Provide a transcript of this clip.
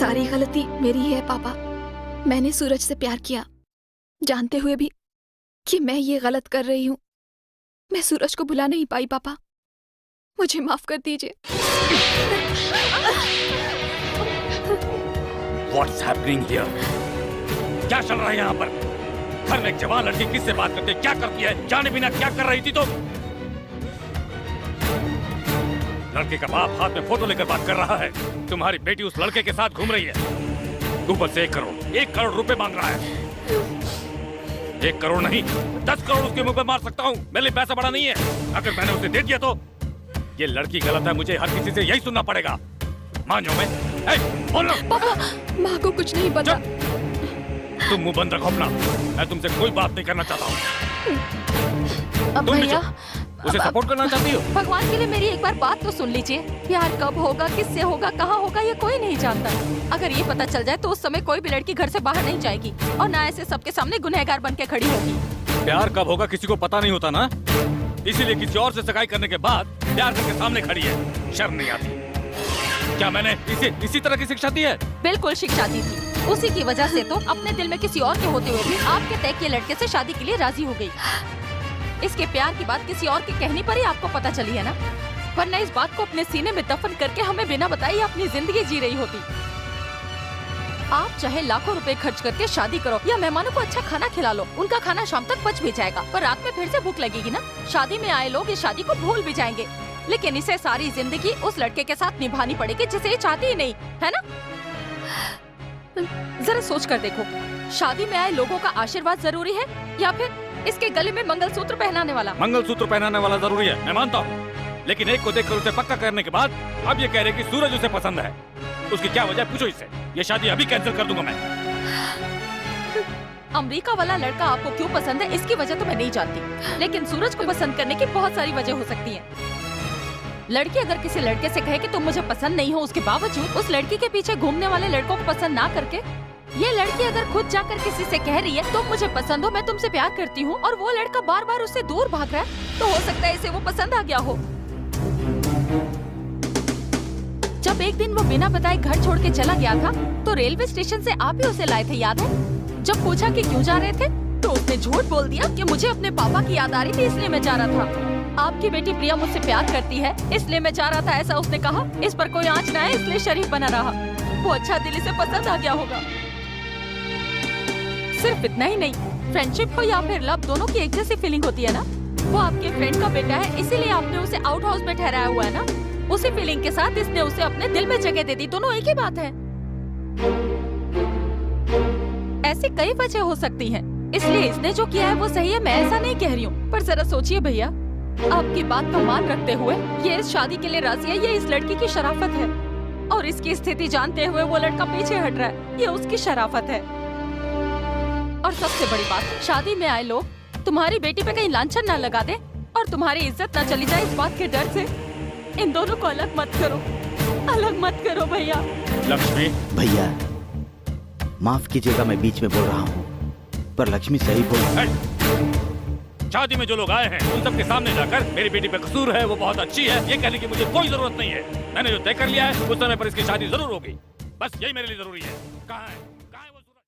सारी गलती मेरी ही है पापा। मैंने सूरज से प्यार किया, जानते हुए भी कि मैं ये गलत कर रही हूँ। मैं सूरज को भुला नहीं पाई पापा, मुझे माफ कर दीजिए। What's happening here? क्या चल रहा है यहाँ पर? घर में एक जवान लड़की किससे बात करती है, क्या करती है, जाने बिना क्या कर रही थी तुम? लड़के का बाप हाथ में फोटो लेकर बात कर रहा है। तुम्हारी बेटी उस लड़के के साथ घूम रही है। ऊपर से 1 करोड़ रुपए मांग रहा है। 1 करोड़ नहीं, 10 करोड़ उसके मुंह पे मार सकता हूँ। मेरे लिए पैसा बड़ा नहीं है। अगर मैंने उसे दे दिया तो ये लड़की गलत है, मुझे हर किसी से यही सुनना पड़ेगा। मान जाओ मैं। बोलो। पापा, माँ को कुछ नहीं पता। तुम मुंह बंद रखो अपना। मैं तुमसे कोई बात नहीं करना चाहता हूँ। भैया, उसे सपोर्ट करना चाहती हो? भगवान के लिए मेरी एक बार बात तो सुन लीजिए। प्यार कब होगा, किससे होगा, कहाँ होगा, ये कोई नहीं जानता। अगर ये पता चल जाए तो उस समय कोई भी लड़की घर से बाहर नहीं जाएगी और ना ऐसे सबके सामने गुनहगार बन के खड़ी होगी। प्यार कब होगा किसी को पता नहीं होता ना, इसीलिए किसी और से सगाई करने के बाद प्यार करके सामने खड़ी है। शर्म नहीं आती? क्या मैंने इसी तरह की शिक्षा दी है? बिल्कुल शिक्षा दी थी। उसी की वजह से तो अपने दिल में किसी और के होते हुए भी आपके तय किए लड़के से शादी के लिए राजी हो गई। इसके प्यार की बात किसी और के कहने पर ही आपको पता चली है ना, वरना इस बात को अपने सीने में दफन करके हमें बिना बताए अपनी जिंदगी जी रही होती। आप चाहे लाखों रुपए खर्च करके शादी करो या मेहमानों को अच्छा खाना खिला लो, उनका खाना शाम तक पच भी जाएगा, पर रात में फिर से भूख लगेगी ना। शादी में आए लोग इस शादी को भूल भी जाएंगे, लेकिन इसे सारी जिंदगी उस लड़के के साथ निभानी पड़ेगी जिसे ये चाहती ही नहीं है ना। जरा सोच कर देखो, शादी में आए लोगों का आशीर्वाद जरूरी है या फिर इसके गले में मंगलसूत्र पहनाने वाला? मंगलसूत्र पहनाने वाला जरूरी है, मैं मानता हूँ, लेकिन एक को देखकर उसे पक्का करने के बाद अब ये कह रहे कि सूरज उसे पसंद है। उसकी क्या वजह, पूछो इससे। ये शादी अभी कैंसिल कर दूंगा मैं। अमेरिका वाला लड़का आपको क्यों पसंद है इसकी वजह तो मैं नहीं जानती, लेकिन सूरज को पसंद करने की बहुत सारी वजह हो सकती है। लड़की अगर किसी लड़के से कहे कि तुम मुझे पसंद नहीं हो, उसके बावजूद उस लड़की के पीछे घूमने वाले लड़कों को पसंद ना करके, ये लड़की अगर खुद जाकर किसी से कह रही है तुम मुझे पसंद हो, मैं तुमसे प्यार करती हूँ, और वो लड़का बार बार उससे दूर भाग रहा है, तो हो सकता है इसे वो पसंद आ गया हो। जब एक दिन वो बिना बताए घर छोड़ के चला गया था तो रेलवे स्टेशन से आप ही उसे लाए थे, याद है? जब पूछा कि क्यों जा रहे थे तो उसने झूठ बोल दिया कि मुझे अपने पापा की याद आ रही थी इसलिए मैं जा रहा था। आपकी बेटी प्रिया मुझसे प्यार करती है इसलिए मैं जा रहा था, ऐसा उसने कहा। इस पर कोई आंच न आए इसलिए शरीफ बना रहा। वो अच्छा दिल से पसंद आ गया होगा। सिर्फ इतना ही नहीं, फ्रेंडशिप हो या फिर लव, दोनों की एक जैसी फीलिंग होती है ना। वो आपके फ्रेंड का बेटा है इसीलिए आपने उसे आउट हाउस में ठहराया हुआ है ना। उसी फीलिंग के साथ इसने उसे अपने दिल में जगह दे दी, दोनों एक ही बात है। ऐसी कई वजह हो सकती हैं, इसलिए इसने जो किया है वो सही है, मैं ऐसा नहीं कह रही हूँ। पर जरा सोचिए भैया, आपकी बात का मान रखते हुए ये इस शादी के लिए राजी है, ये इस लड़की की शराफत है, और इसकी स्थिति जानते हुए वो लड़का पीछे हट रहा है, ये उसकी शराफत है। और सबसे बड़ी बात, शादी में आए लोग तुम्हारी बेटी पे कहीं लांछन ना लगा दे और तुम्हारी इज्जत ना चली जाए, इस बात के डर से इन दोनों को अलग मत करो, अलग मत करो भैया। लक्ष्मी, भैया माफ कीजिएगा, मैं बीच में बोल रहा हूँ, पर लक्ष्मी सही बोल। शादी में जो लोग आए हैं उन सबके सामने जाकर मेरी बेटी पे कसूर है, वो बहुत अच्छी है, ये कहने की मुझे कोई जरूरत नहीं है। मैंने जो तय कर लिया है उस समय पर इसकी शादी जरूर होगी, बस यही मेरे लिए जरूरी है। कहाँ है?